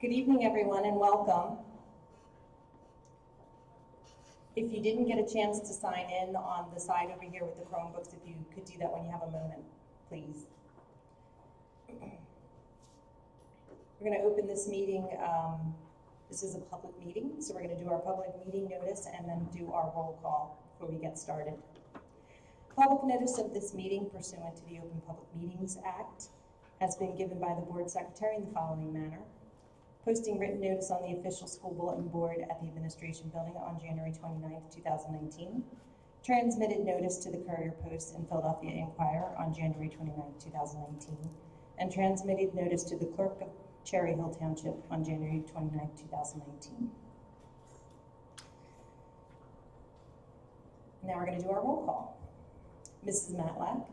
Good evening, everyone, and welcome. If you didn't get a chance to sign in on the side over here with the Chromebooks, if you could do that when you have a moment, please. We're going to open this meeting. This is a public meeting, so we're going to do our public meeting notice and then do our roll call before we get started. Public notice of this meeting pursuant to the Open Public Meetings Act has been given by the Board Secretary in the following manner. Posting written notice on the official school bulletin board at the Administration Building on January 29th, 2019. Transmitted notice to the Courier Post and Philadelphia Inquirer on January 29th, 2019. And transmitted notice to the Clerk of Cherry Hill Township on January 29th, 2019. Now we're going to do our roll call. Mrs. Matlack?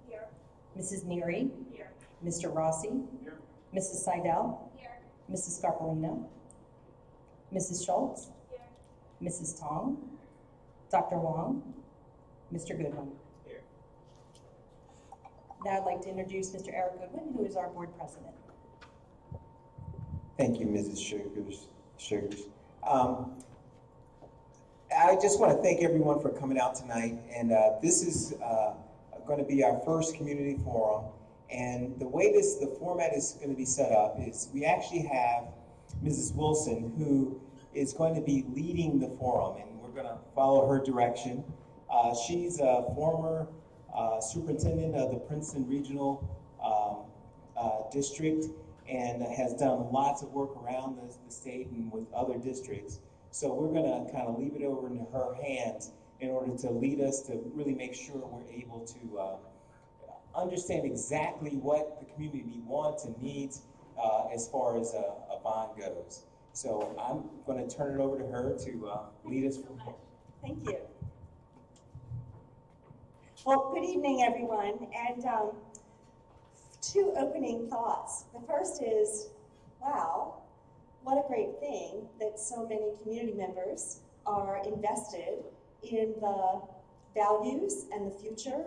Here. Mrs. Neary? Here. Mr. Rossi? Here. Mrs. Seidel? Here. Mrs. Scarpolino, Mrs. Schultz, Here. Mrs. Tong, Dr. Wong, Mr. Goodwin. Here. Now I'd like to introduce Mr. Eric Goodwin, who is our board president. Thank you, Mrs. Sugars. I just want to thank everyone for coming out tonight, and this is going to be our first community forum. And the way the format is going to be set up is we actually have Mrs. Wilson, who is going to be leading the forum, and we're going to follow her direction. She's a former superintendent of the Princeton Regional District and has done lots of work around the state and with other districts. So we're going to kind of leave it over into her hands in order to lead us to really make sure we're able to understand exactly what the community wants and needs as far as a bond goes. So I'm going to turn it over to her to lead us. Thank you. Well, good evening, everyone. And two opening thoughts. The first is, wow, what a great thing that so many community members are invested in the values and the future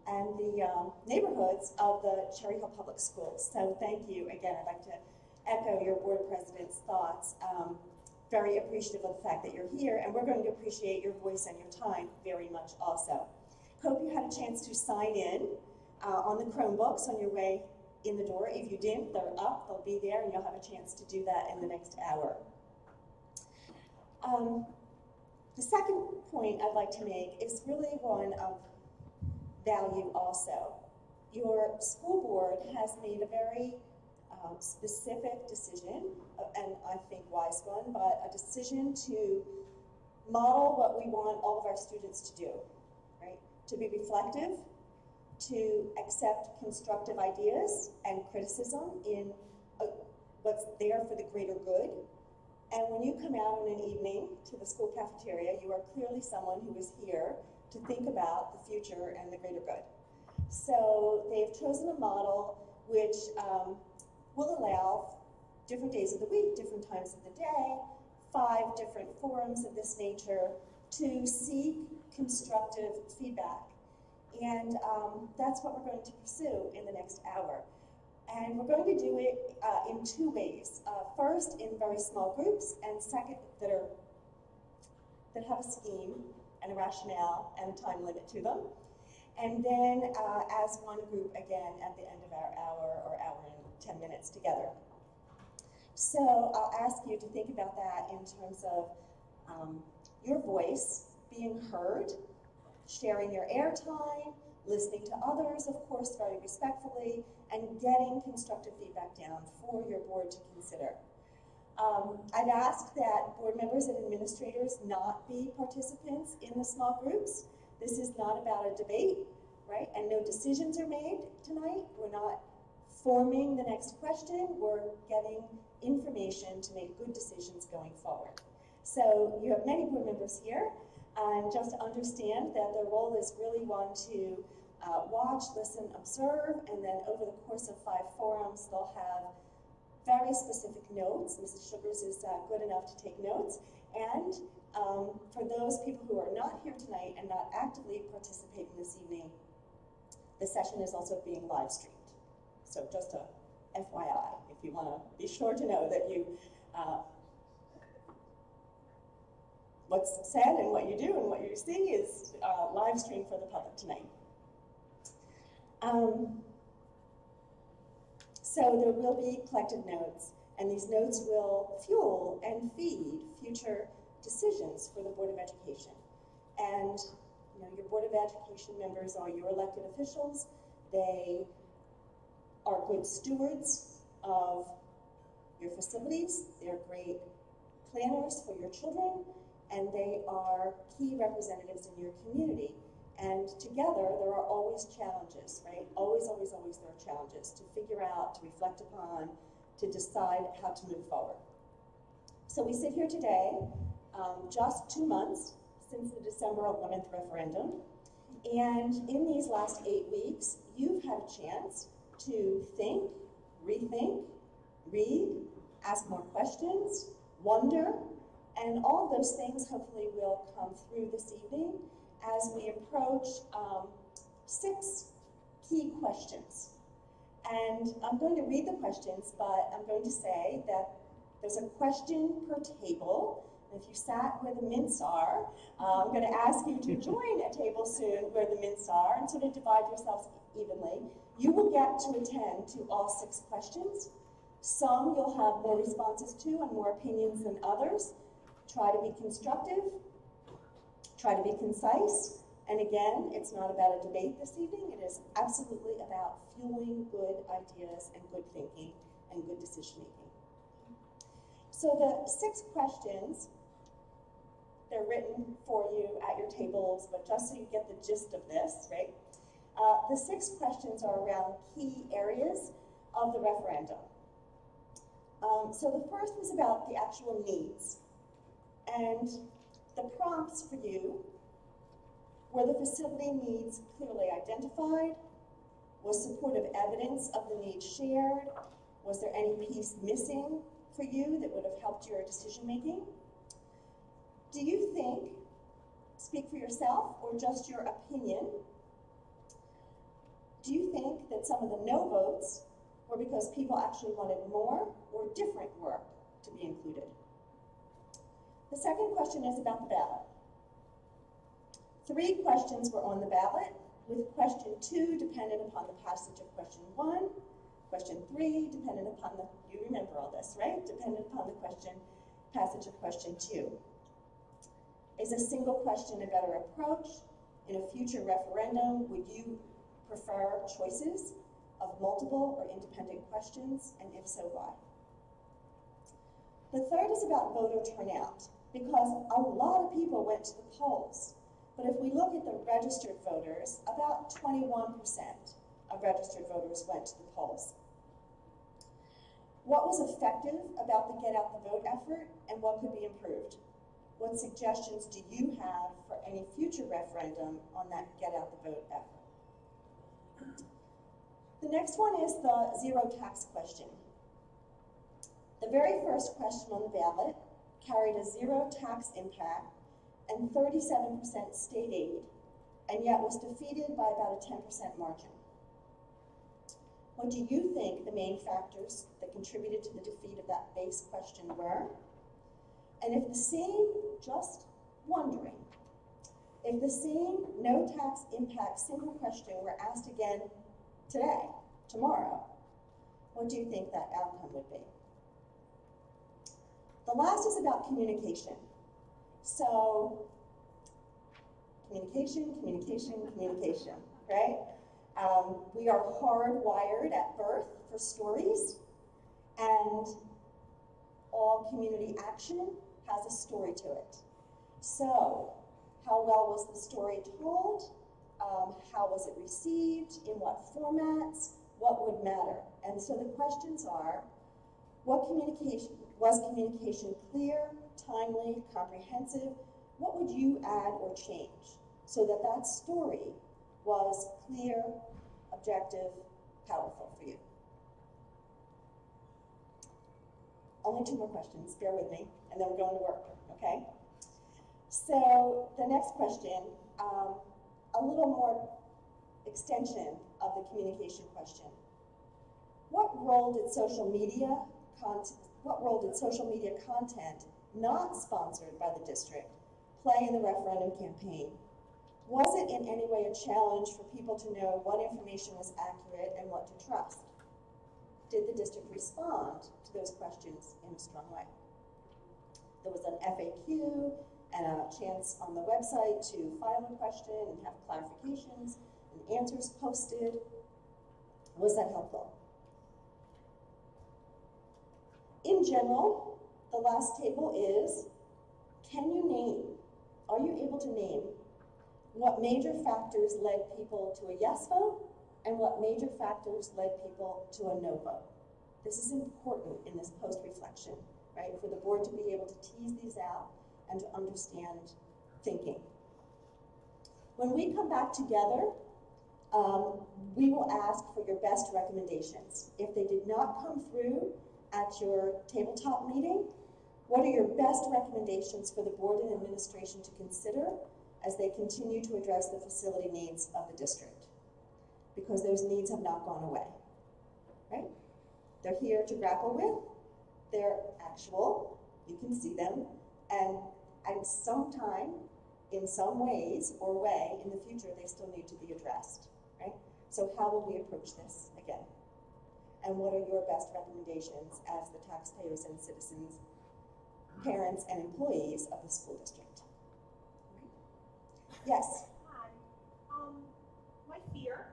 and the neighborhoods of the Cherry Hill Public Schools. So thank you again. I'd like to echo your board president's thoughts. Very appreciative of the fact that you're here, and we're going to appreciate your voice and your time very much also. Hope you had a chance to sign in on the Chromebooks on your way in the door. If you didn't, they're up, they'll be there, and you'll have a chance to do that in the next hour. The second point I'd like to make is really one of value also. Your school board has made a very specific decision, and I think wise one, but a decision to model what we want all of our students to do, right? To be reflective, to accept constructive ideas and criticism in what's there for the greater good. And when you come out in an evening to the school cafeteria, you are clearly someone who is here to think about the future and the greater good. So they've chosen a model which will allow different days of the week, different times of the day, 5 different forums of this nature to seek constructive feedback. And that's what we're going to pursue in the next hour. And we're going to do it in 2 ways. First, in very small groups, and second, that have a scheme and a rationale and a time limit to them. And then as one group again at the end of our hour or hour and 10 minutes together. So I'll ask you to think about that in terms of your voice being heard, sharing your airtime, listening to others, of course, very respectfully, and getting constructive feedback down for your board to consider. I've asked that board members and administrators not be participants in the small groups. This is not about a debate, right? And no decisions are made tonight. We're not forming the next question. We're getting information to make good decisions going forward. So you have many board members here, and just to understand that their role is really one to watch, listen, observe, and then over the course of 5 forums, they'll have very specific notes. Mrs. Sugars is good enough to take notes. And for those people who are not here tonight and not actively participating this evening, the session is also being live streamed. So just a FYI, if you want to be sure to know that you, what's said and what you do and what you see is live streamed for the public tonight. So there will be collected notes, and these notes will fuel and feed future decisions for the Board of Education. And your Board of Education members are your elected officials. They are good stewards of your facilities. They're great planners for your children, and they are key representatives in your community. And together, there are always challenges, right? Always, always, always there are challenges to figure out, to reflect upon, to decide how to move forward. So we sit here today, just 2 months since the December 11th referendum. And in these last 8 weeks, you've had a chance to think, rethink, read, ask more questions, wonder, and all of those things hopefully will come through this evening as we approach 6 key questions. And I'm going to read the questions, but I'm going to say that there's a question per table. And if you sat where the mints are, I'm going to ask you to join a table soon where the mints are and sort of divide yourselves evenly. You will get to attend to all 6 questions. Some you'll have more responses to and more opinions than others. Try to be constructive. Try to be concise. And again, it's not about a debate this evening. It is absolutely about fueling good ideas and good thinking and good decision making. So the 6 questions, they're written for you at your tables, but just so you get the gist of this, right? The 6 questions are around key areas of the referendum. So the first was about the actual needs. And the prompts for you were the facility needs clearly identified? Was supportive evidence of the needs shared? Was there any piece missing for you that would have helped your decision making? Do you think, speak for yourself or just your opinion, do you think that some of the no votes were because people actually wanted more or different work to be included? The second question is about the ballot. 3 questions were on the ballot, with question 2 dependent upon the passage of question 1, question 3 dependent upon the, you remember all this, right? Dependent upon the passage of question 2. Is a single question a better approach? In a future referendum, would you prefer choices of multiple or independent questions, and if so, why? The third is about voter turnout, because a lot of people went to the polls. But if we look at the registered voters, about 21% of registered voters went to the polls. What was effective about the Get Out the Vote effort, and what could be improved? What suggestions do you have for any future referendum on that Get Out the Vote effort? The next one is the zero tax question. The very first question on the ballot carried a zero tax impact and 37% state aid, and yet was defeated by about a 10% margin. What do you think the main factors that contributed to the defeat of that base question were? And if the same, just wondering, if the same no tax impact single question were asked again today, tomorrow, what do you think that outcome would be? The last is about communication. So, communication, right? We are hardwired at birth for stories, and all community action has a story to it. So, how well was the story told? How was it received? In what formats? What would matter? And so the questions are, was communication clear, timely, comprehensive? What would you add or change so that that story was clear, objective, powerful for you? Only 2 more questions, bear with me, and then we're going to work, okay? So the next question, a little more extension of the communication question. What role did social media content not sponsored by the district play in the referendum campaign? Was it in any way a challenge for people to know what information was accurate and what to trust? Did the district respond to those questions in a strong way? There was an FAQ and a chance on the website to file a question and have clarifications and answers posted. Was that helpful? In general, the last table is, are you able to name what major factors led people to a yes vote and what major factors led people to a no vote? This is important in this post-reflection, right? For the board to be able to tease these out and to understand thinking. When we come back together, we will ask for your best recommendations. If they did not come through at your tabletop meeting, what are your best recommendations for the board and administration to consider as they continue to address the facility needs of the district? Because those needs have not gone away, right? They're here to grapple with. They're actual. You can see them. And sometime, in some ways or way, in the future, they still need to be addressed, right? So how will we approach this again? And what are your best recommendations as the taxpayers and citizens, parents and employees of the school district? Yes? Hi. My fear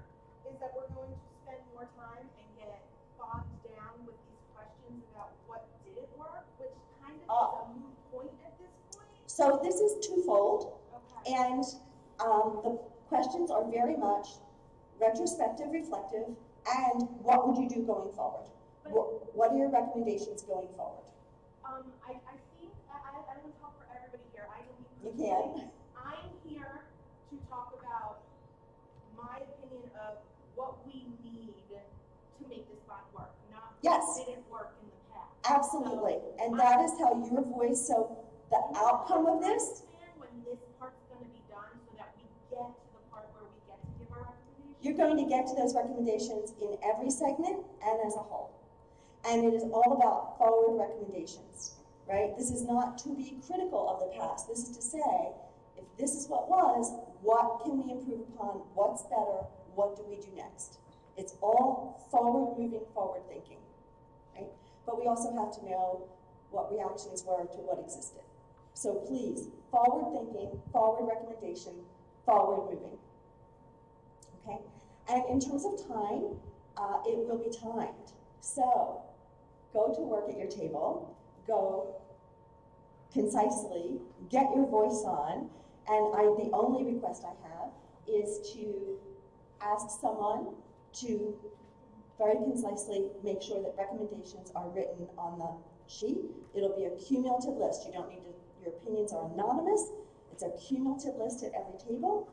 is that we're going to spend more time and get bogged down with these questions about what didn't work, which kind of is a moot point at this point. So this is twofold, Okay. and the questions are very much retrospective, reflective, and what would you do going forward? What are your recommendations going forward? I think, I don't want to talk for everybody here. I don't mean You can. I'm here to talk about my opinion of what we need to make this bond work, not Yes. what didn't work in the past. Absolutely, and that is how your voice, so the outcome of this, When this part's going to be done so that we get to the part where we get to give our recommendations. you're going to get to those recommendations in every segment and as a whole. And it is all about forward recommendations, right? This is not to be critical of the past. This is to say, if this is what was, what can we improve upon? What's better? What do we do next? It's all forward moving, forward thinking, right? But we also have to know what reactions were to what existed. So please, forward thinking, forward recommendation, forward moving, okay? And in terms of time, it will be timed. So go to work at your table, go concisely, get your voice on, and the only request I have is to ask someone to very concisely make sure that recommendations are written on the sheet. It'll be a cumulative list. You don't need to, your opinions are anonymous. It's a cumulative list at every table.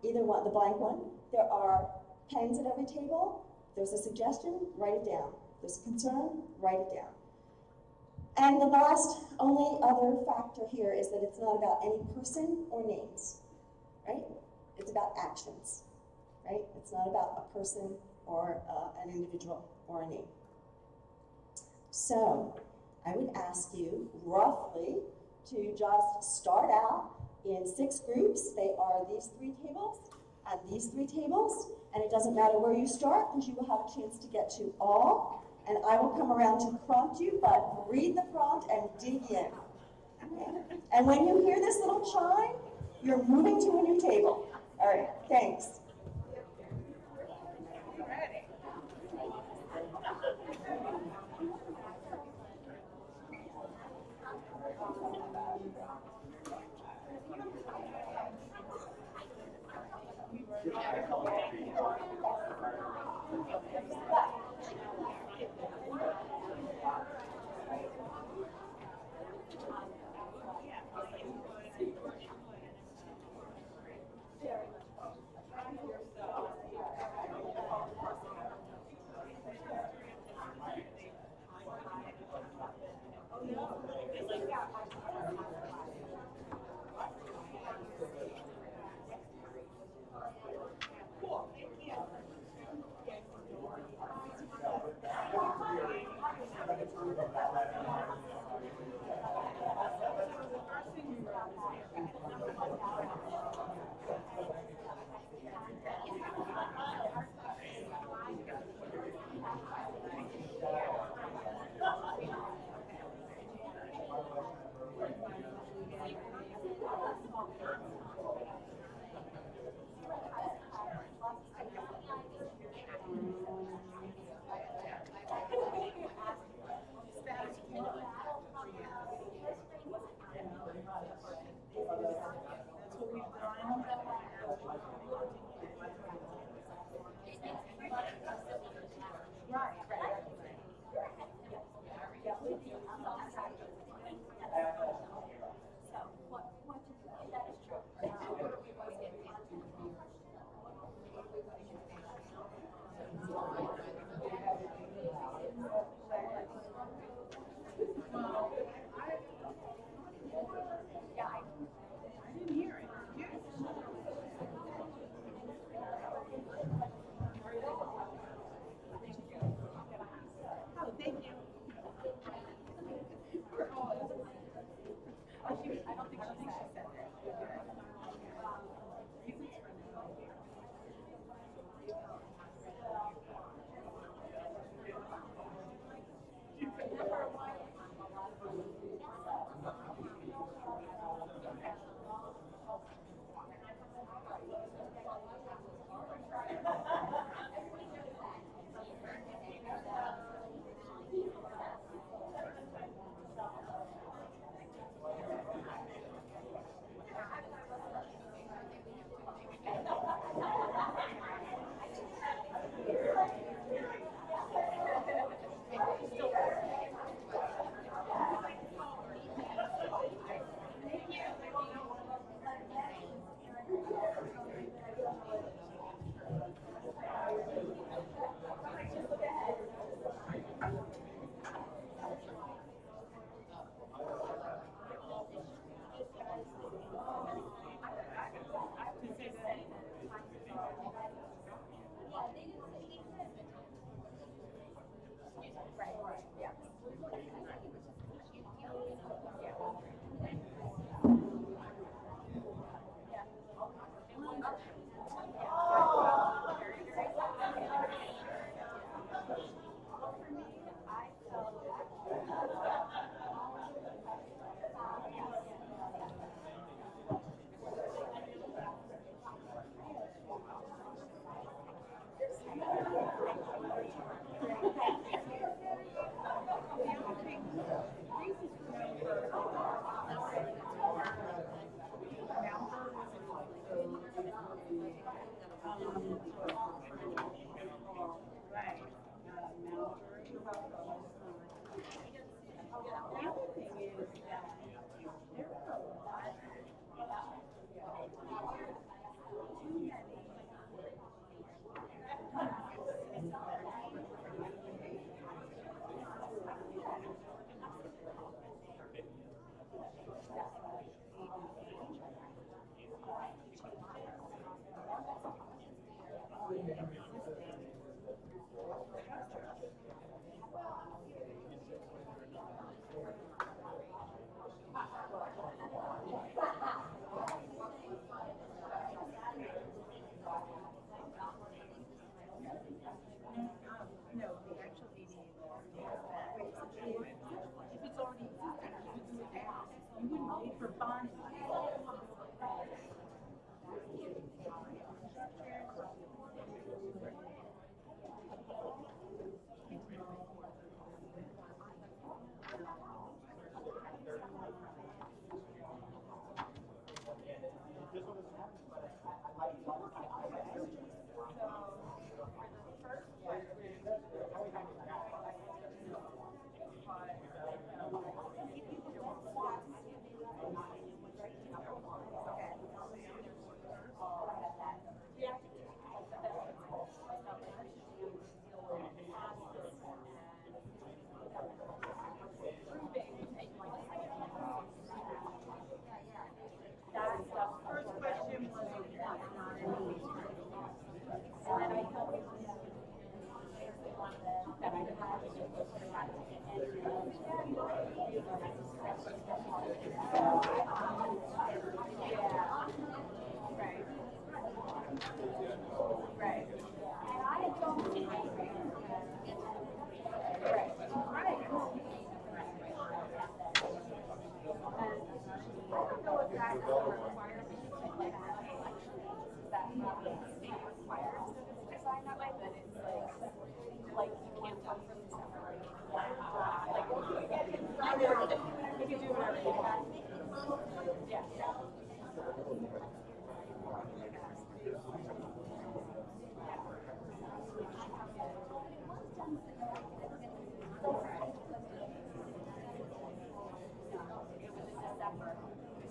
Either one, the blank one. There are pens at every table. There's a suggestion, write it down. There's a concern, write it down. And the last, only other factor here is that it's not about any person or names, right? It's about actions, right? It's not about a person or an individual or a name. So I would ask you roughly to just start out in 6 groups. They are these 3 tables and these 3 tables, and it doesn't matter where you start because you will have a chance to get to all. And I will come around to prompt you, but read the prompt and dig in. Okay? And when you hear this little chime, you're moving to a new table. All right, thanks.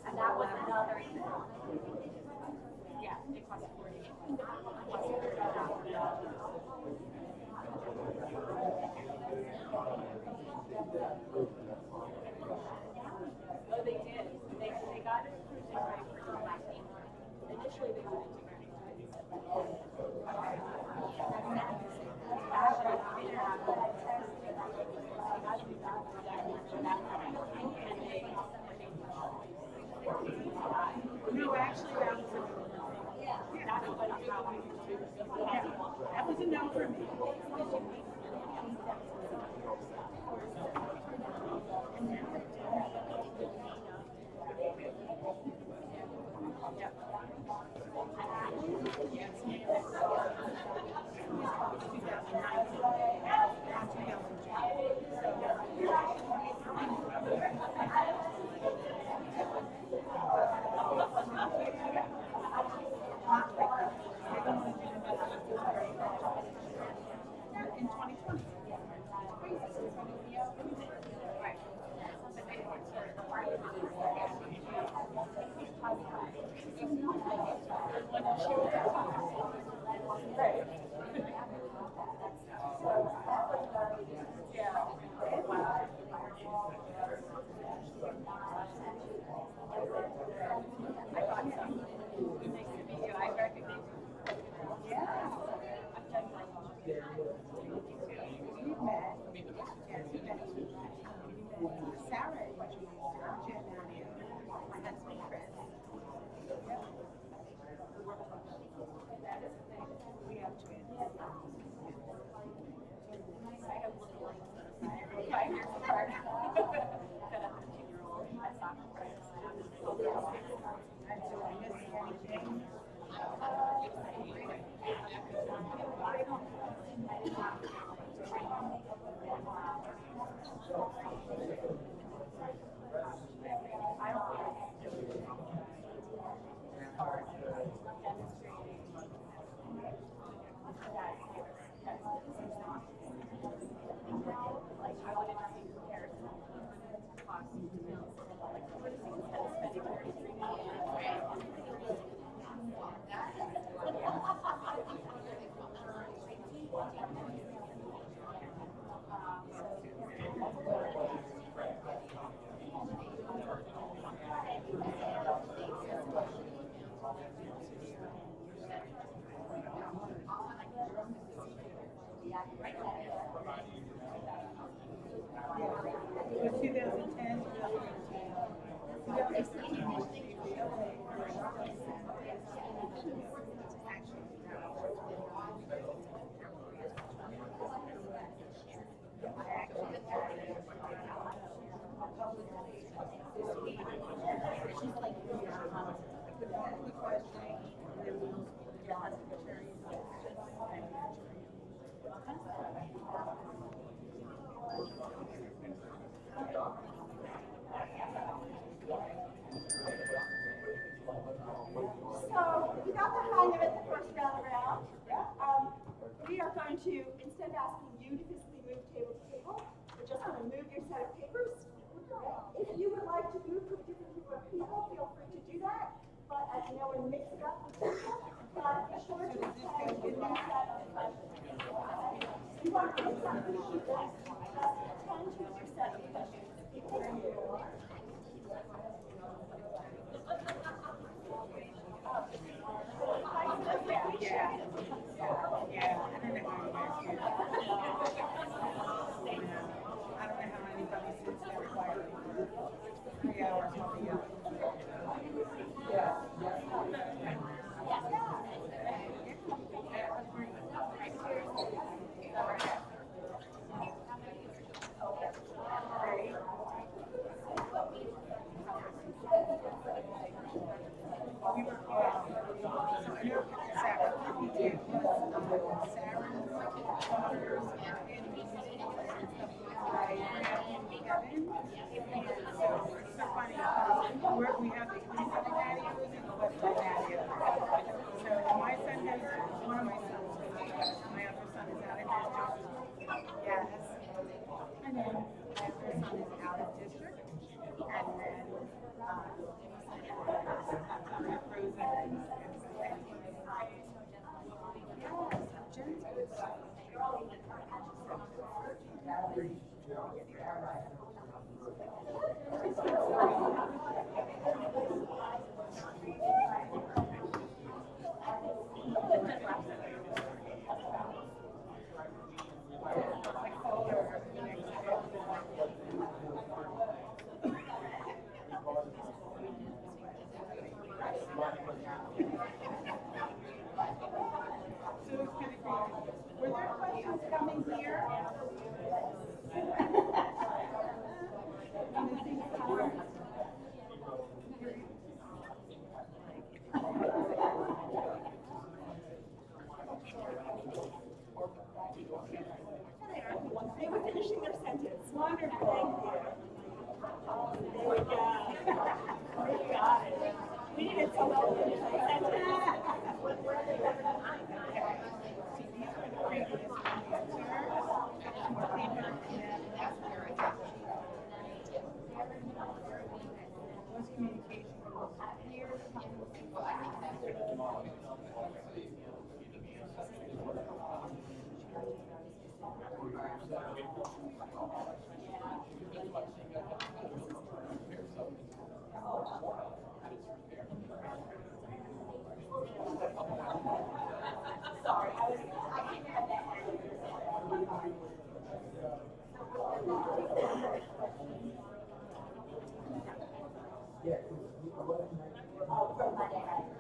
And that was another thing. Yeah, it cost 40. Oh, they did. They got it approved in right for 19. Initially, they wanted to No, actually, that was that was a no for me. In 2020. Sarah, what you used to, my husband Chris. We have twins. I have little ones 5 years apart. Got a 13-year-old at soccer practice. And do I miss anything? So you got the hang of it the first round around. We are going to, instead of asking you to physically move table to table, we're just going to move your set of papers. If you would like to move to a different group of people, feel free to do that. But as you know, we're mixing up with people. But be sure to attend with one set of questions. You want to mix up the sheet list, just attend to your set of questions. We have the east side patios and the west side patio. So my son has, one of my sons, my other son is out of district. Yes. And then my other son is out of district. And then Frozen. Were there questions coming here? They were finishing their sentence. Wonderful. Thank you. There we go. We got it. We needed someone to finish their sentence. Sorry, I can't have that. Oh, for Monday, right?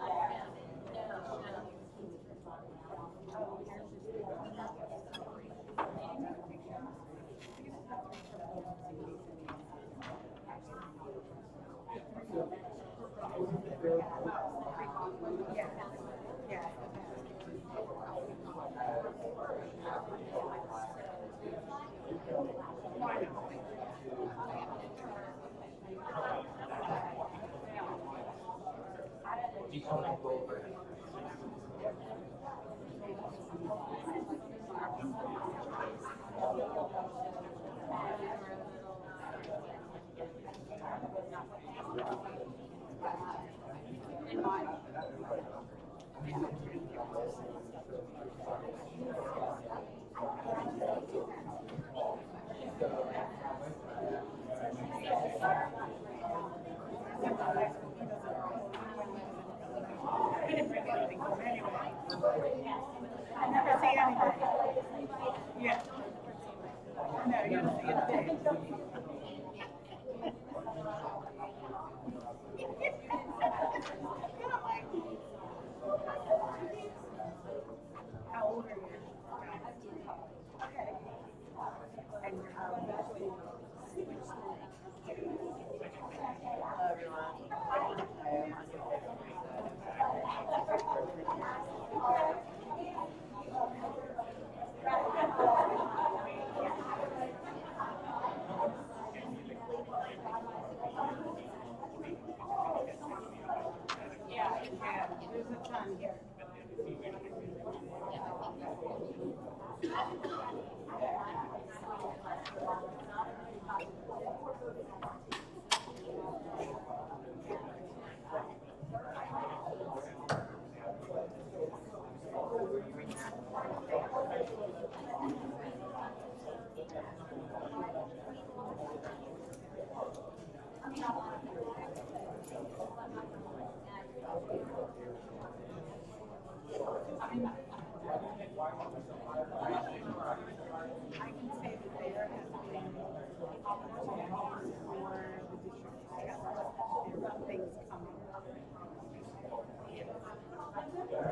No, you're not gonna say. How old are you? Okay. And which school? Hello everyone. I am Yeah, there's a ton here. I can say that there has been opportunities for the district to test. There are things coming.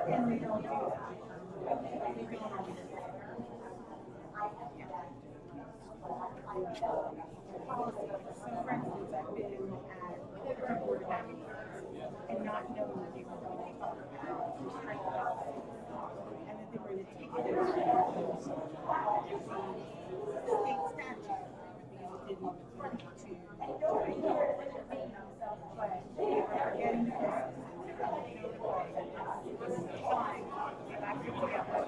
And they don't do that. They don't always do that. Policy. So for instance, I've been at the board of ed meetings and not knowing that they were going to talk about restraint policy. And that they were going to take it as the state statute. They didn't want to do it. But they were getting this. It was fine. If I could get up with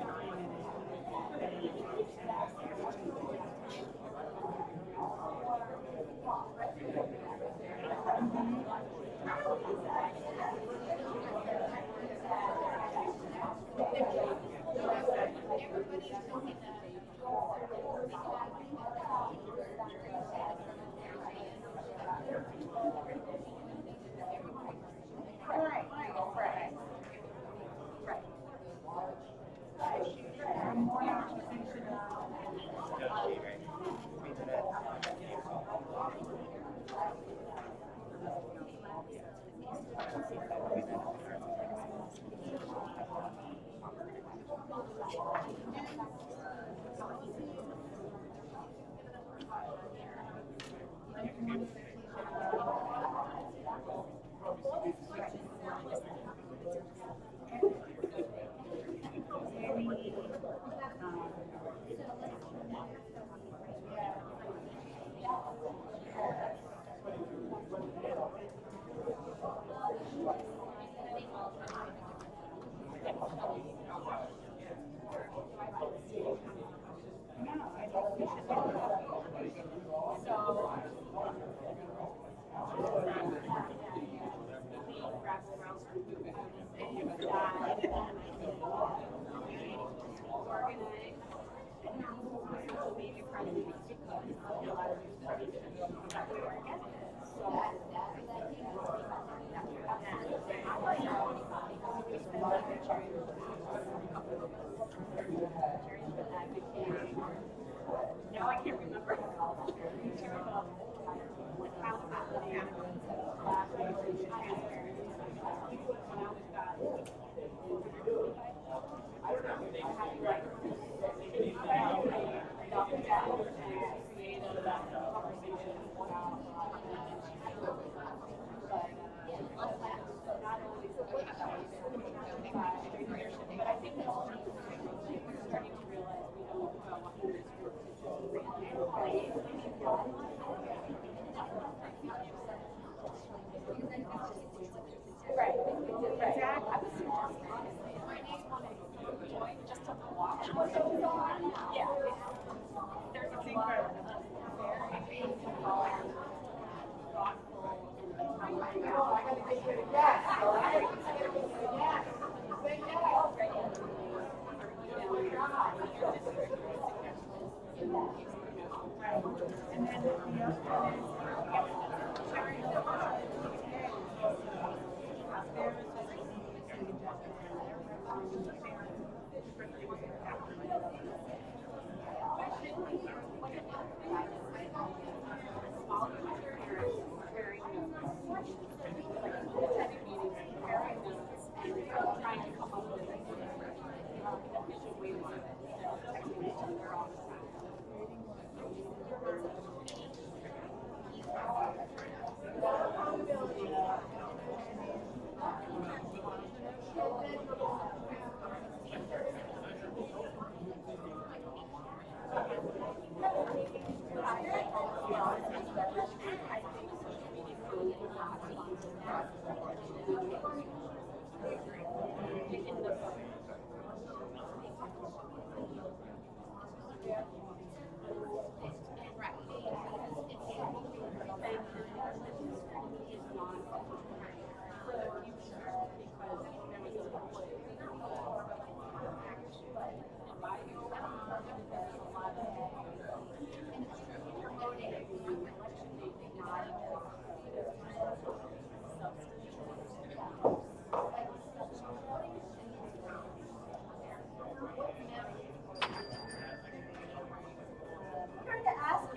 No, I can't remember.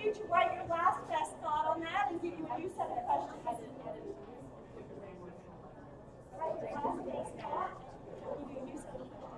To write your last best thought on that and give you a new set of questions. Write your last best thought, give you a new set of questions.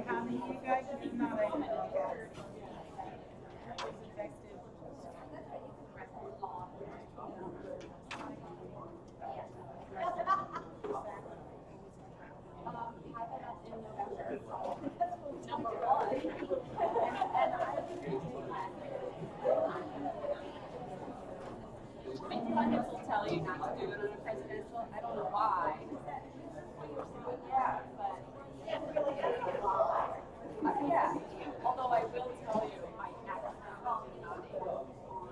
How many of you guys do not identify? Independents will tell you not to do it on a presidential. I don't know why. Yeah, but yeah. Although I will tell you, I accidentally not able on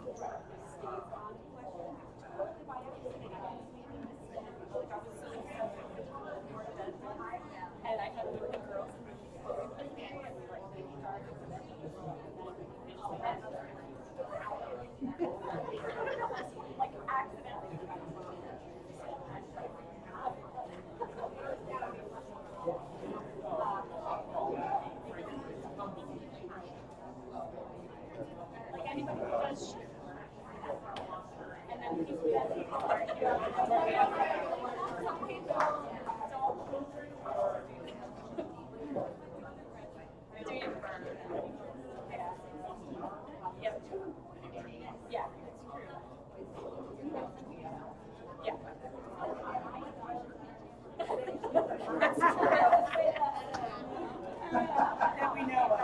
the state's on question. Totally by accident. I didn't make a mistake. Like I was so and I had the girls and we like they started like accidentally. Like anybody who does shit. And then because we have people are here, some people don't go through. Do you? Yeah. Yep. Yeah, it's true. Yeah. That's true. That we know of.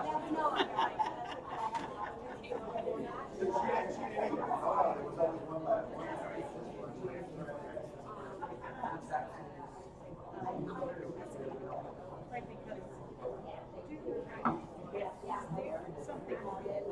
Right, because there's something wrong with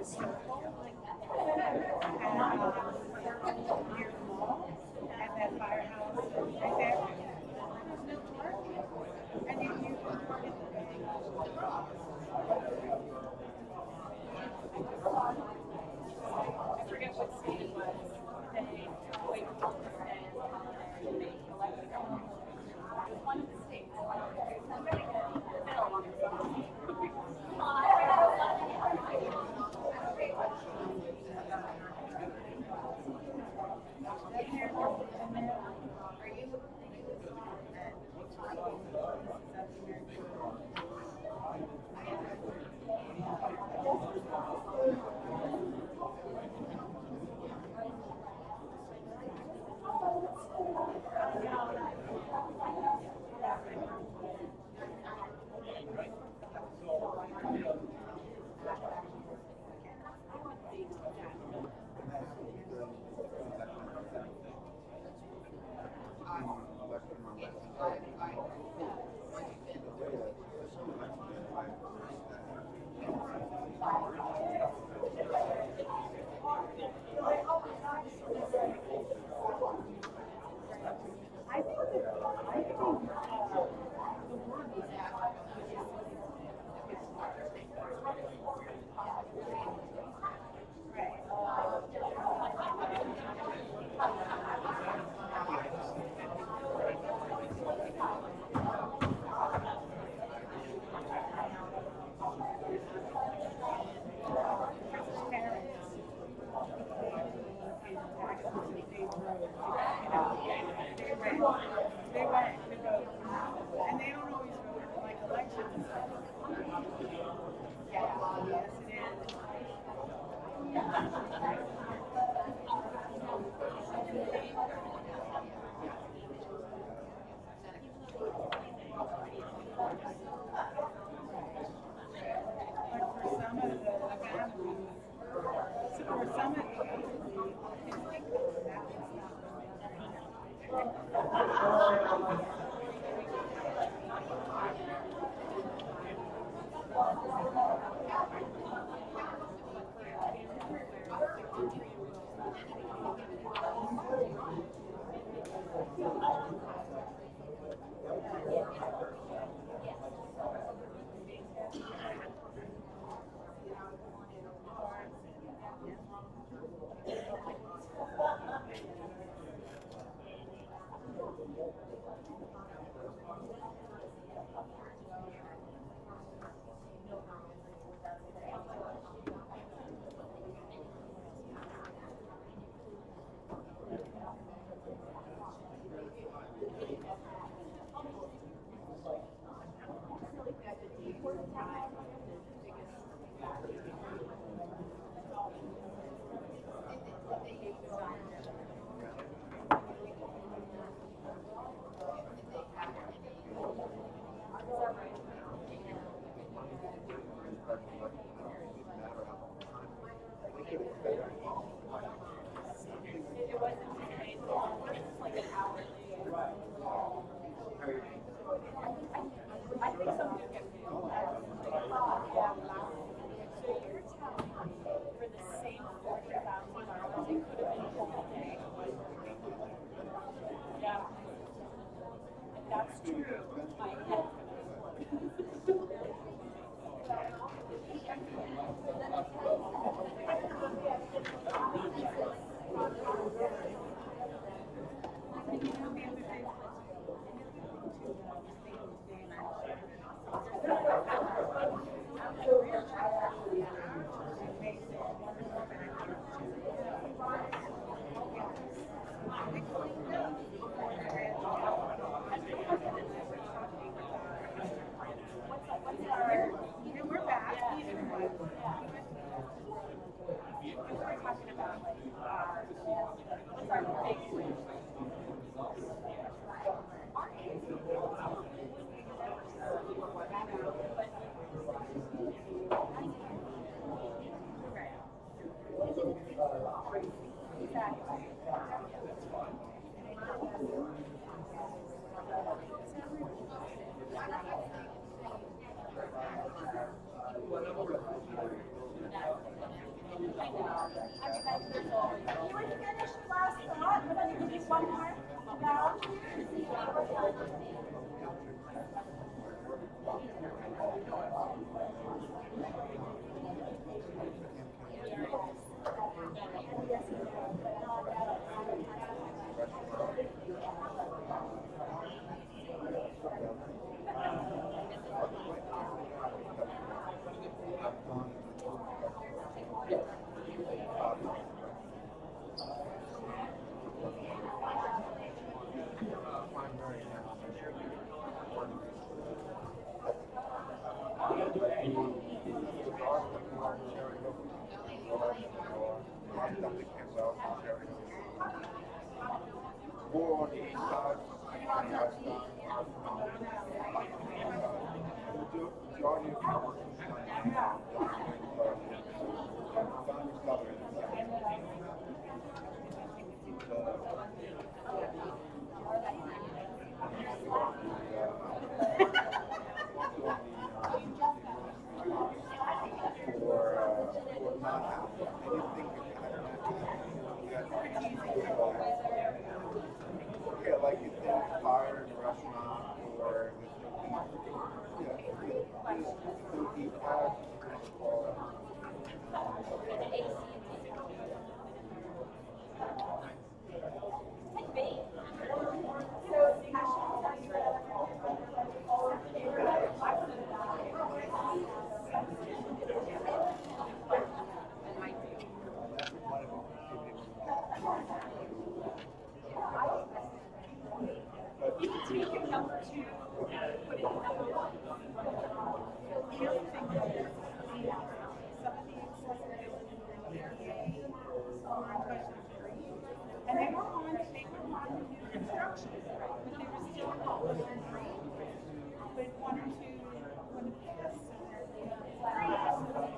a circle, and near the mall, at that firehouse, right there. There's no parking, and you can park at the bank. I forget what state it was. They wait for and they elected it was one of the states. I'm gonna get a bill on this one. They went to vote, and they don't always vote like elections. Yeah, yes, it is. But for some of the families, for some of the elderly, it's like that was More on the east side and the west side. Majority of our work is done now. Founding Southern is for non-house. Anything yeah, like you think fire in a restaurant or they'll eat out. And they were on new construction, but they were still not free. But one or two when it passed, so they're free.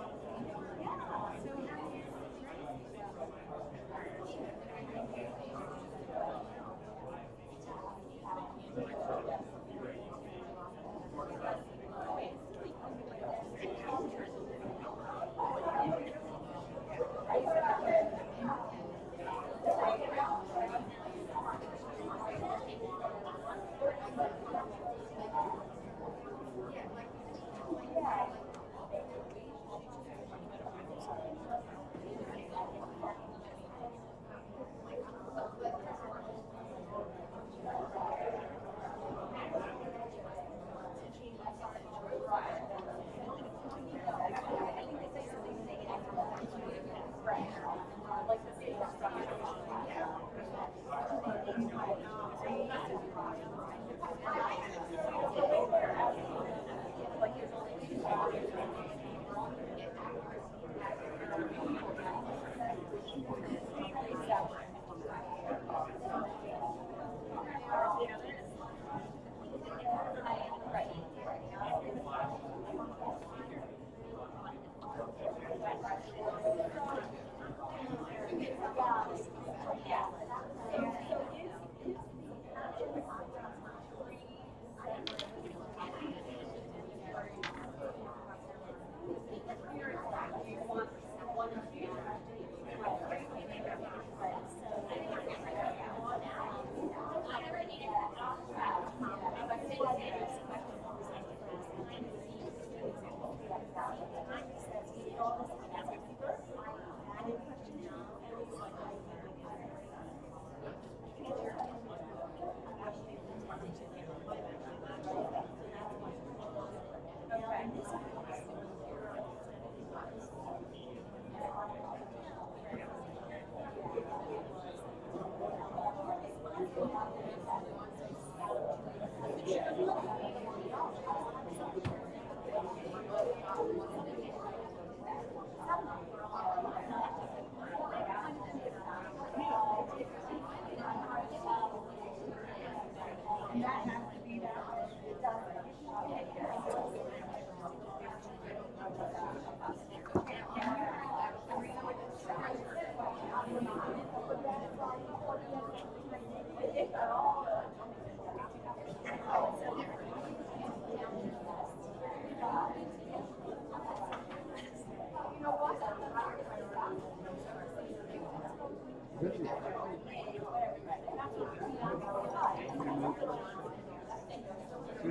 So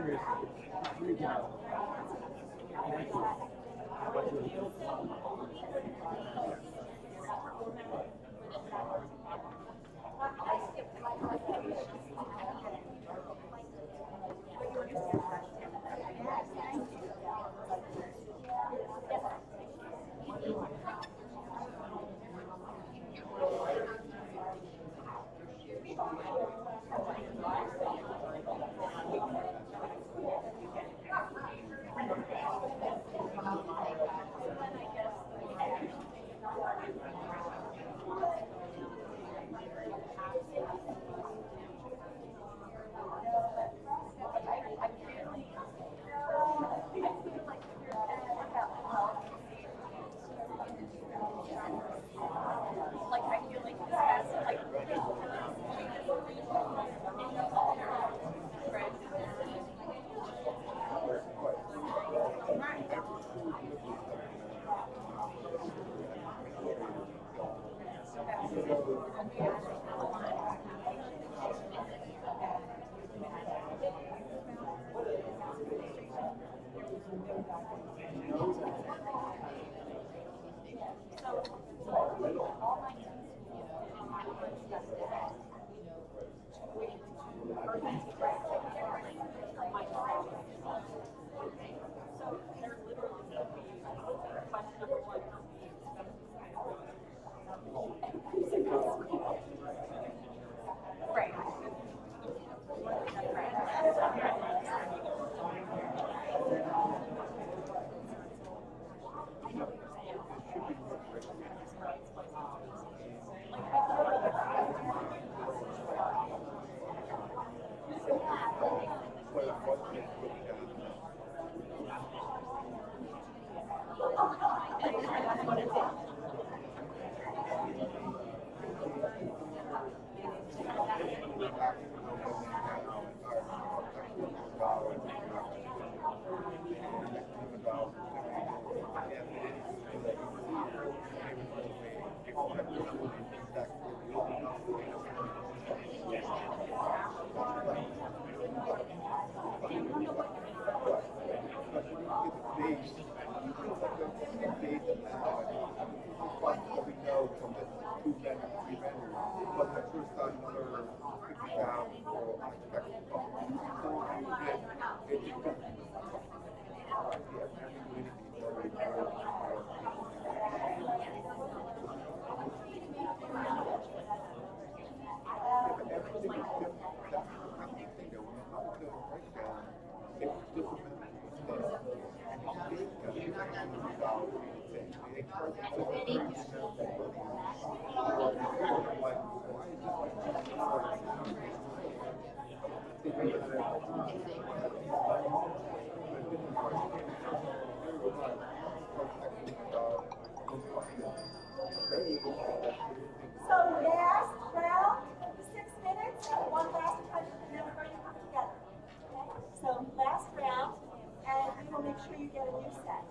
last round, 6 minutes, one last question, and then we're going to come together. Okay? So last round, and we will make sure you get a new set.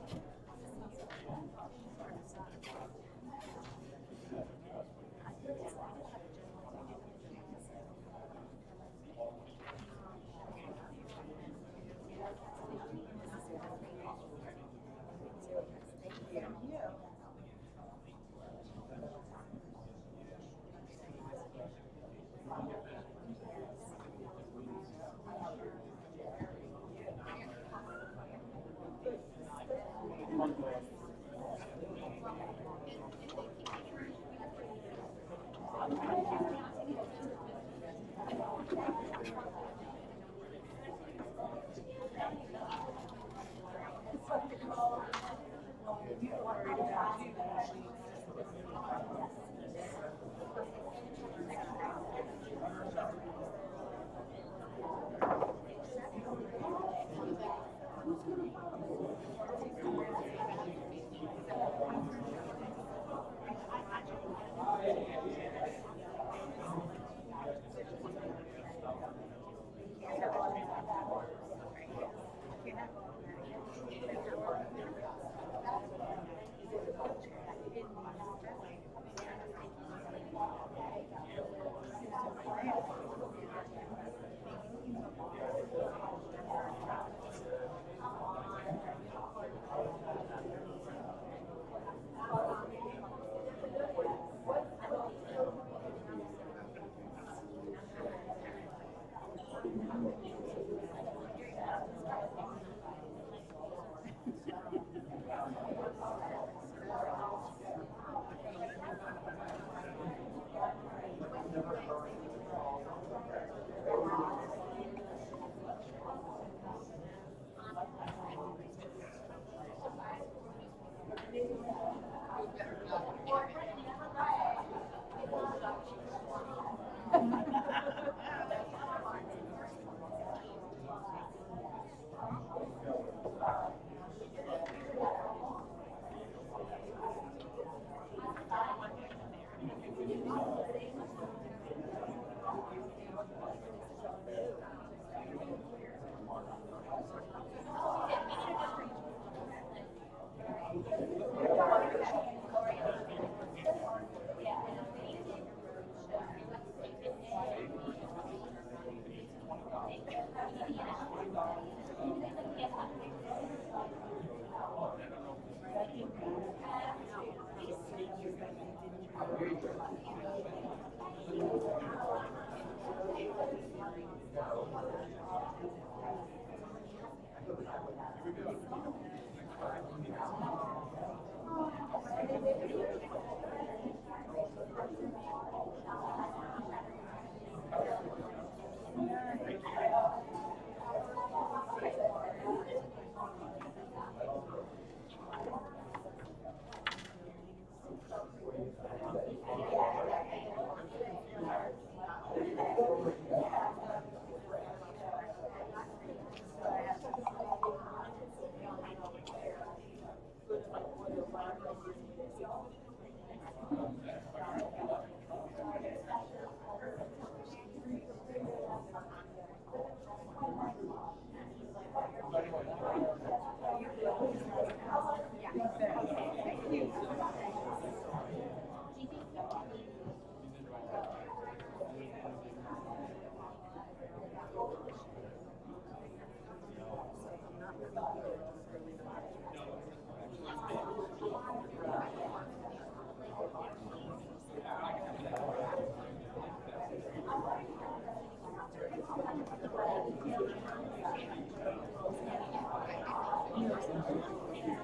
Okay,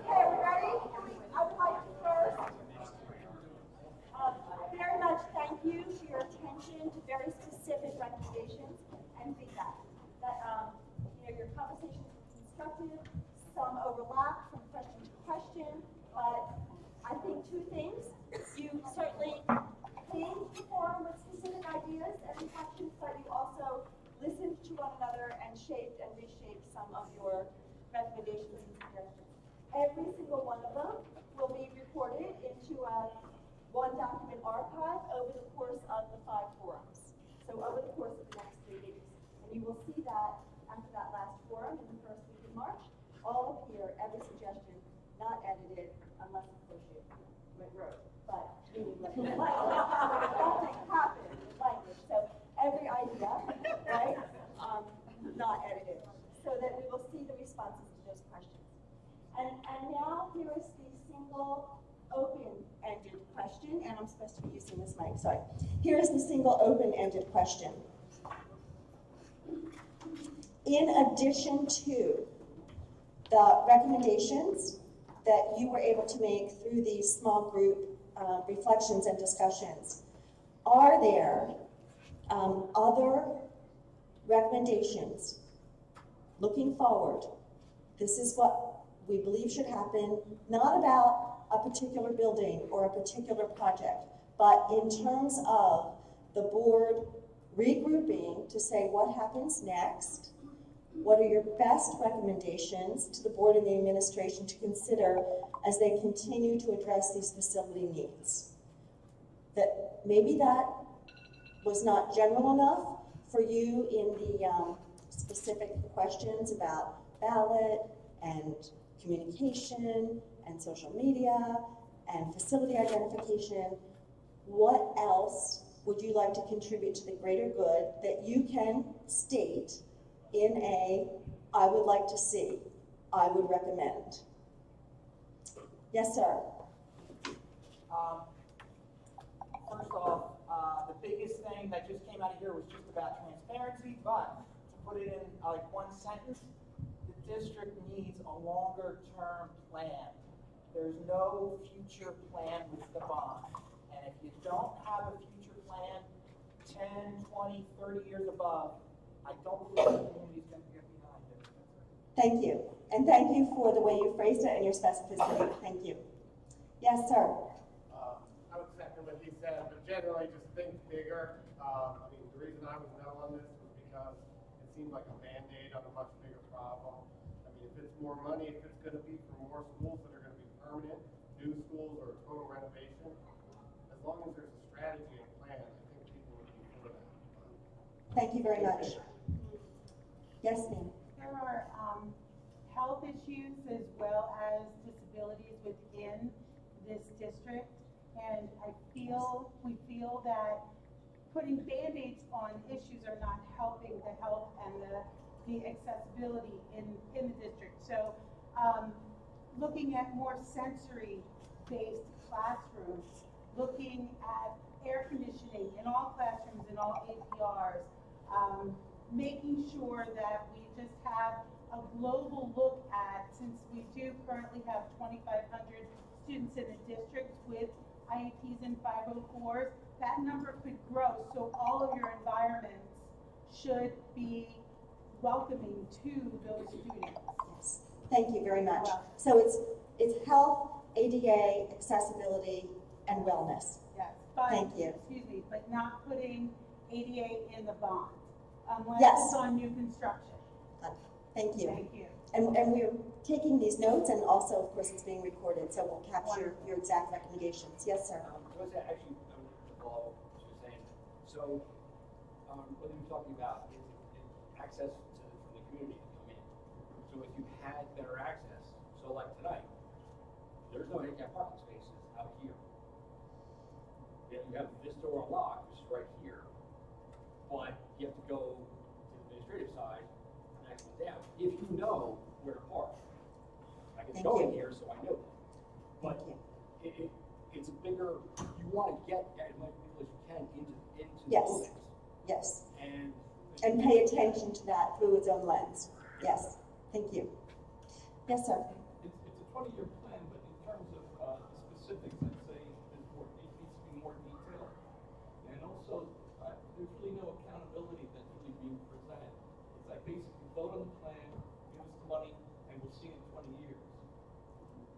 are we ready? I would like to first very much thank you for your attention to very specific recommendations and feedback. That your conversations were constructive, some overlap from question to question, but I think two things. You certainly came to the forum with specific ideas and reflections, but you also listened to one another and shaped and reshaped some of your recommendations and suggestions. Every single one of them will be recorded into a one document archive over the course of the 5 forums. So over the course of the next 3 weeks. And you will see that after that last forum in the first week in March, all appear, every suggestion, not edited, unless of course you went rogue. But meaning like something happened with language. So every idea, right, not edited. So that we will see the responses to those questions. And now here is the single open-ended question, and I'm supposed to be using this mic, sorry. Here is the single open-ended question. In addition to the recommendations that you were able to make through these small group reflections and discussions, are there other recommendations looking forward? This is what we believe should happen, not about a particular building or a particular project, but in terms of the board regrouping to say what happens next, what are your best recommendations to the board and the administration to consider as they continue to address these facility needs. That maybe that was not general enough for you in the specific questions about ballot and communication and social media and facility identification. What else would you like to contribute to the greater good that you can state in a, I would like to see, I would recommend? Yes, sir. First off, the biggest thing that just came out of here was just about transparency, but to put it in like one sentence, the district needs a longer term plan. There's no future plan with the bond. And if you don't have a future plan, 10, 20, 30 years above, I don't think the community's going to get behind it. Thank you. And thank you for the way you phrased it and your specificity. Thank you. Yes, sir. I would second what he said, but generally just think bigger. I mean, the reason I was no on this was because it seemed like a Band-Aid on a much bigger problem. I mean, if it's more money, if it's going to be for more schools that are going to be permanent, new schools or a total renovation, as long as there's a strategy and plan, I think people would be for that. Thank you very much. Yes, ma'am. There are health issues as well as disabilities within this district, and we feel that putting Band-Aids on issues are not helping the health and the accessibility in the district. So looking at more sensory-based classrooms, looking at air conditioning in all classrooms in all APRs, making sure that we just have a global look at, since we do currently have 2,500 students in the district with IEPs and 504s, that number could grow. So all of your environments should be welcoming to those students. Yes. Thank you very much. So it's health, ADA, accessibility, and wellness. Yes. But, thank you. Excuse me, but not putting ADA in the bond unless yes. it's on new construction. Thank you. Thank you. And we're taking these notes, and also, of course, it's being recorded, so we'll capture your exact recommendations. Yes, sir. I was actually to follow what you're saying. So, what we were talking about is access from the community to come in. So, if you had better access, so like tonight, there's no handicap parking spaces out here. You have this door unlocked, which is right here, but you have to go to the administrative side and actually down. If you know where to park, I can go in here, so I know that. But it's a bigger. You want to get as many people as you can into yes. the buildings. Yes. And pay attention to that through its own lens. Yes. Thank you. Yes, sir. It's a 20-year plan, but in terms of the specifics, I'd say it needs to be more detailed. And also, there's really no accountability that's really being presented. It's like basically vote on the plan, give us the money, and we'll see in 20 years.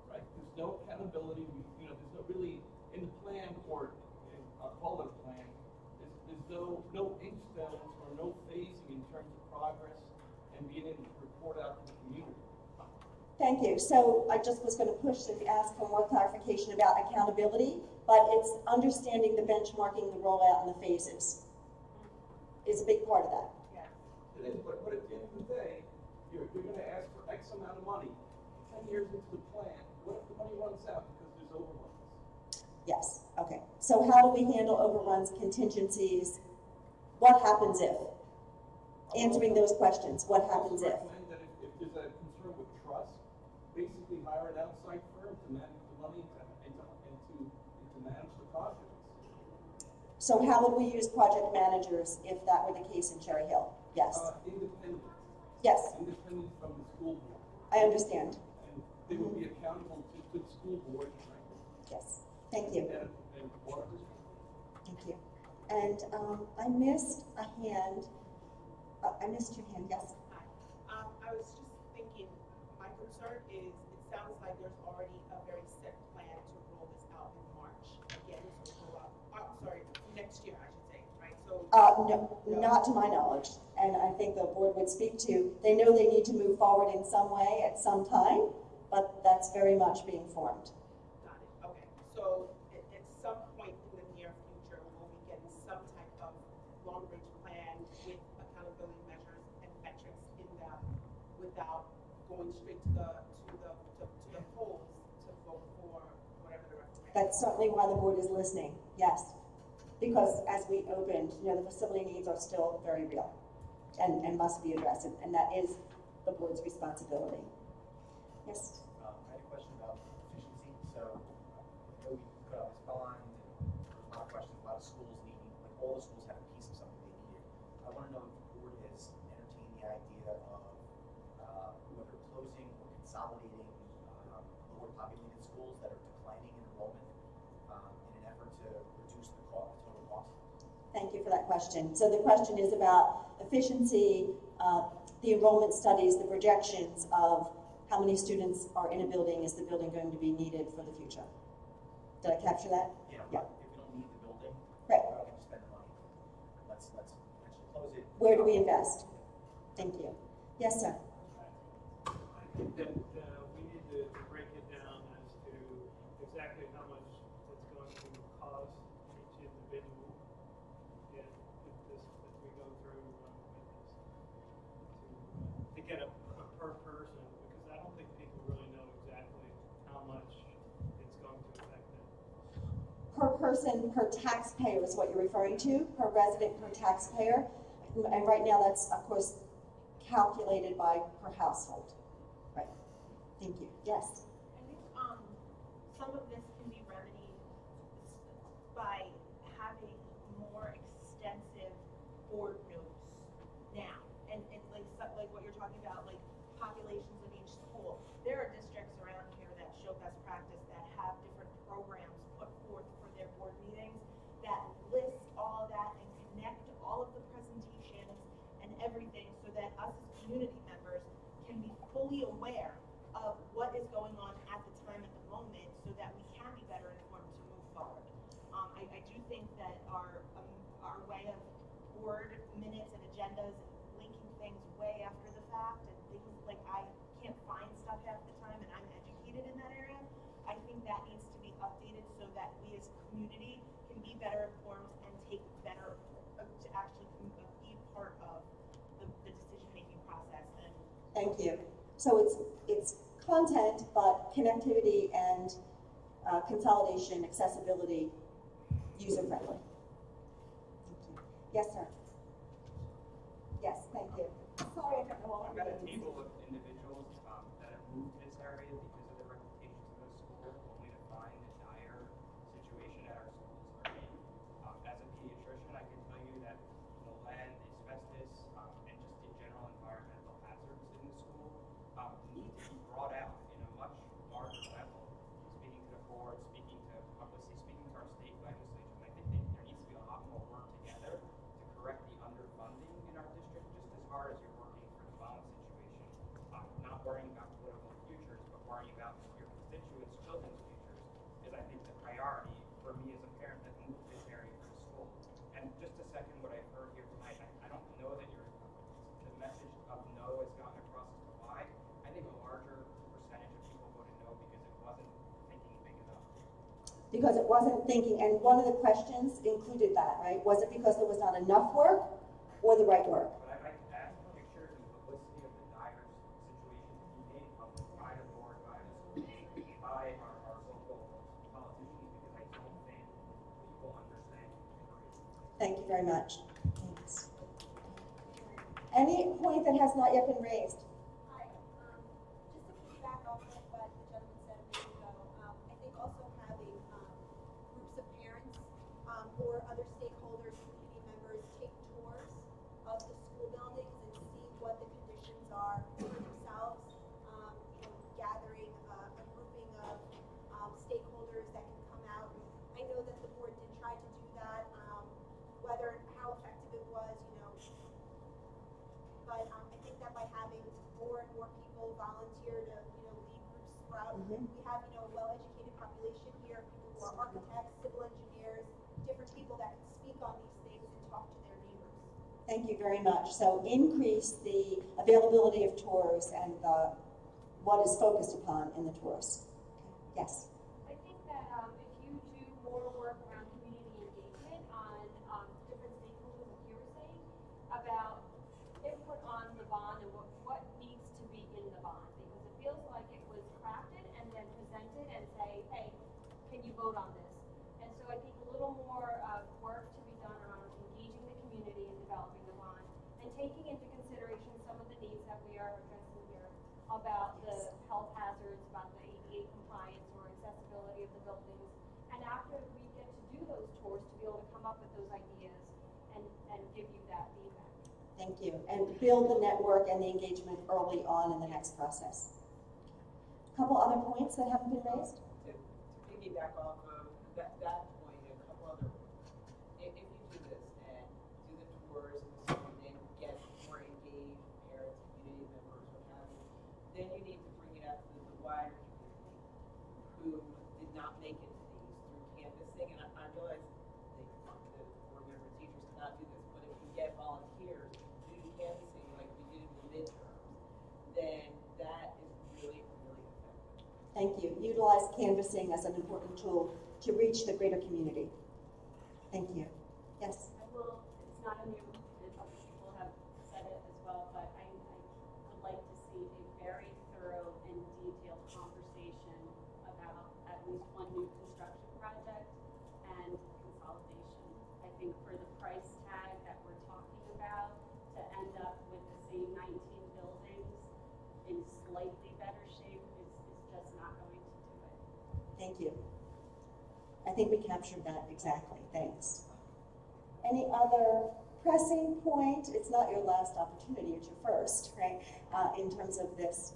Right? There's no accountability. There's no really in the plan or I'll call it a plan. There's no ink stones or no phasing in terms of progress and being able to report out to the community. Thank you. So I just was going to push and ask for more clarification about accountability, but it's understanding the benchmarking, the rollout, and the phases is a big part of that. Yes. It is, but at the end of the day, you're going to ask for X amount of money. 10 years into the plan, what if the money runs out because there's overruns? Yes. Okay. So how do we handle overruns, contingencies? What happens if? Answering those questions. What happens if? That if there's a concern with trust, basically hire an outside firm to manage the money and to manage the projects. So how would we use project managers if that were the case in Cherry Hill? Yes. Independent. Yes. Independent from the school board. I understand. And they will be accountable to the school board. Right? Yes. Thank you. And water district. Thank you. And I missed a hand. I missed your hand. Yes. Hi. I was just thinking, my concern is it sounds like there's already a very set plan to roll this out in March. Again, this will go out, next year, I should say, right? So no, not to my knowledge. And I think the board would speak to, they know they need to move forward in some way at some time, but that's very much being formed. Got it. Okay. So at some point in the near future, we'll be getting some type of long-range plan with accountability measures and metrics in them, without going straight to the polls to vote for whatever the recommendation. That's certainly why the board is listening. Yes, because as we opened, the facility needs are still very real, and must be addressed, and that is the board's responsibility. Yes. I had a question about efficiency. So, I know we put out this bond, and there's a lot of questions. A lot of schools needing, like all the schools have a piece of something they needed. I want to know if the board has entertained the that question. So the question is about efficiency, the enrollment studies, the projections of how many students are in a building, is the building going to be needed for the future? Did I capture that? Yeah, Yeah. if we don't need the building, Right. we're not gonna spend the money. Let's close it. Where do we invest? Thank you. Yes, sir. I think that we need to break it down as to exactly how much it's going to cost each individual. And if we go through to get a per person, because I don't think people really know exactly how much it's going to affect them. Per person, per taxpayer is what you're referring to, per resident, per taxpayer. And right now that's, of course, calculated by per household. Right. Thank you. Yes. I think some of this can be remedied by having more extensive board notes now, and like what you're talking about, like populations of each school. There are districts around here that show best practice that have different programs put forth for their board meetings that list all of that and connect all of the presentations and everything so that us as community members can be fully aware of what is going on at the time, at the moment, so that we can be better informed to move forward. I do think that our way of board minutes and agendas and linking things way after the fact and things like I can't find stuff half the time and I'm educated in that area. I think that needs to be updated so that we as a community can be better informed and take better to actually be part of the decision-making process. And Thank you. So it's content, but connectivity and consolidation, accessibility, user-friendly. Thank you. Yes, sir. Yes, thank you. Sorry, I don't know all I've the got a names. table of individuals that have moved to this area because of their reputations in the school, only to find the dire situation that our schools are in. As a pediatrician, I can tell you that the lead, asbestos, and just the general environmental hazards in the school need to be brought out in a much larger level. Speaking to the board, speaking to our state legislature, I think there needs to be a lot more work together to correct the underfunding in our district, just as hard as you're working for the bond situation. Not worrying about political futures, but worrying about your constituents' children's futures is, I think, the priority for me as a parent that moved to this area for the school. And just to second what I've heard here tonight, I don't know that the message of no has gotten across as to why. I think a larger percentage of people voted no because it wasn't thinking big enough. Because it wasn't thinking, and one of the questions included that, right? Was it because there was not enough work or the right work? But I'd like to ask pictures and publicity of the dire situation to be made public by the board, by the school, by our local politicians, because I don't think people understand and agree. Thank you very much. Thanks. Any point that has not yet been raised? Hi, just to piggyback off of what the gentleman said a minute ago, I think also having groups of parents or other stakeholders, community members, take tours of the school buildings and see what the conditions are for themselves, gathering a grouping of stakeholders that can come out. I know that the board did try to do that, how effective it was, but I think that by having more and more people volunteer to, lead groups throughout, we have, a well-educated population here, people who are architects, civil engineers, different people that can speak on these things and talk to their neighbors. Thank you very much. So increase the availability of tours and what is focused upon in the tours. Okay. Yes. I think that if you do more work around community engagement on different stakeholders, like you were saying, about input on the bond and what needs to be in the bond, because it feels like it was crafted and then presented and say, hey, can you vote on this? And so I think a little more work to be done around engaging the community and developing the bond and taking into consideration some of the needs that we are addressing here about the health hazards, about the ADA compliance or accessibility of the buildings. And after we get to do those tours, to be able to come up with those ideas and give you that feedback. Thank you. And build the network and the engagement early on in the next process. A couple other points that haven't been raised? To piggyback off of that point, a couple other points. If you do this and canvassing as an important tool to reach the greater community. Thank you. Yes? I will, it's not a new, and other people have said it as well, but I would like to see a very thorough and detailed conversation about at least one new construction project and consolidation. I think for the price tag that we're talking about, to end up with the same 19 buildings in slightly better shape is just not going to do it. Thank you. I think we captured that exactly. Thanks. Any other pressing point? It's not your last opportunity, it's your first, right? In terms of this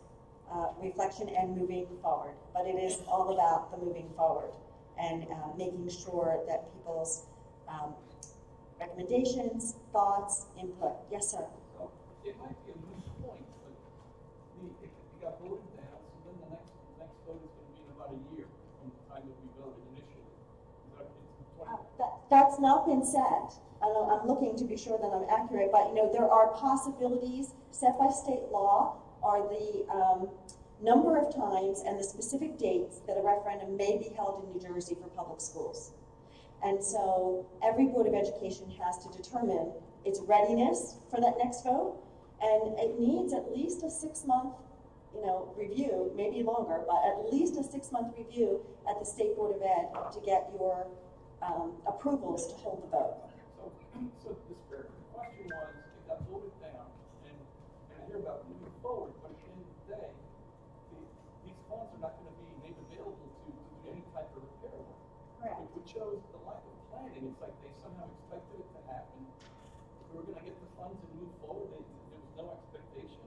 reflection and moving forward. But it is all about the moving forward and making sure that people's recommendations, thoughts, input. Yes, sir? So it might be a moot point, but it got voted down, so then the next vote is going to be in about a year from the time that we voted initially. That's not been said. I'm looking to be sure that I'm accurate, but there are possibilities set by state law are the number of times and the specific dates that a referendum may be held in New Jersey for public schools. And so every Board of Education has to determine its readiness for that next vote, and it needs at least a 6-month review, maybe longer, but at least a 6-month review at the State Board of Ed to get your approvals to hold the vote. So the spirit of the question was, it got voted down, and I hear about moving forward, but at the end of the day, these funds are not going to be made available to do any type of repair work. Correct. Which shows the lack of planning. It's like they somehow expected it to happen. We were going to get the funds and move forward. There was no expectation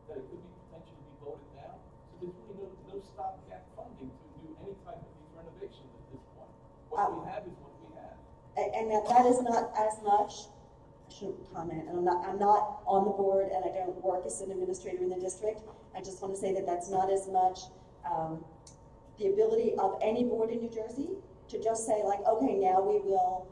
that it could be potentially be voted down. So there's really no stopgap funding to do any type of these renovations at this point. What we have is what we have. And that is not as much, I shouldn't comment, and I'm not on the board and I don't work as an administrator in the district. I just want to say that that's not as much the ability of any board in New Jersey to just say like, okay, now we will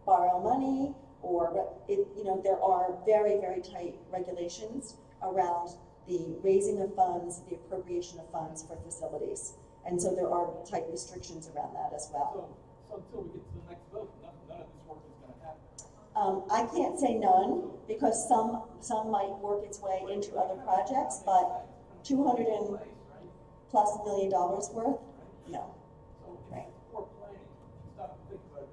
borrow money, or there are very, very tight regulations around the raising of funds, the appropriation of funds for facilities. And so there are tight restrictions around that as well. So until we get to the next vote, none of this work is going to happen. I can't say none, because some might work its way into other projects, but $200+ million worth, no. So right. It's poor planning. Stop and think about it.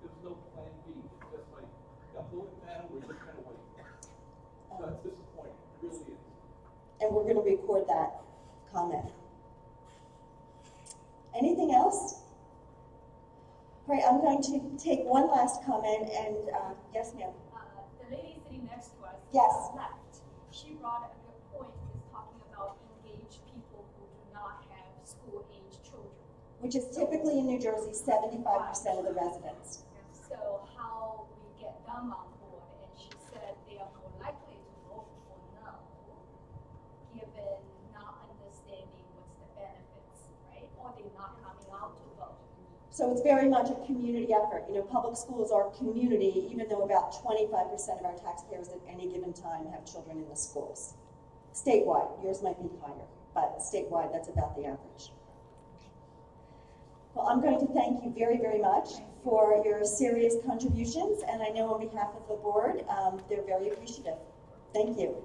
There's no plan B. It's just like, got voted down, we're just going to wait. So that's disappointing. It really is. And we're going to record that comment. Anything else? All right, I'm going to take one last comment, and yes, ma'am. The lady sitting next to us yes. left. She brought up a good point, is talking about engaged people who do not have school-age children. Which is typically in New Jersey, 75% of the residents. So how we get them on board, and she said they are more likely to vote for no, given not understanding what's the benefits, right? Or they're not coming out to vote. So it's very much a community effort. Public schools are community, even though about 25% of our taxpayers at any given time have children in the schools. Statewide, yours might be higher, but statewide, that's about the average. Well, I'm going to thank you very, very much for your serious contributions, and I know on behalf of the board, they're very appreciative. Thank you.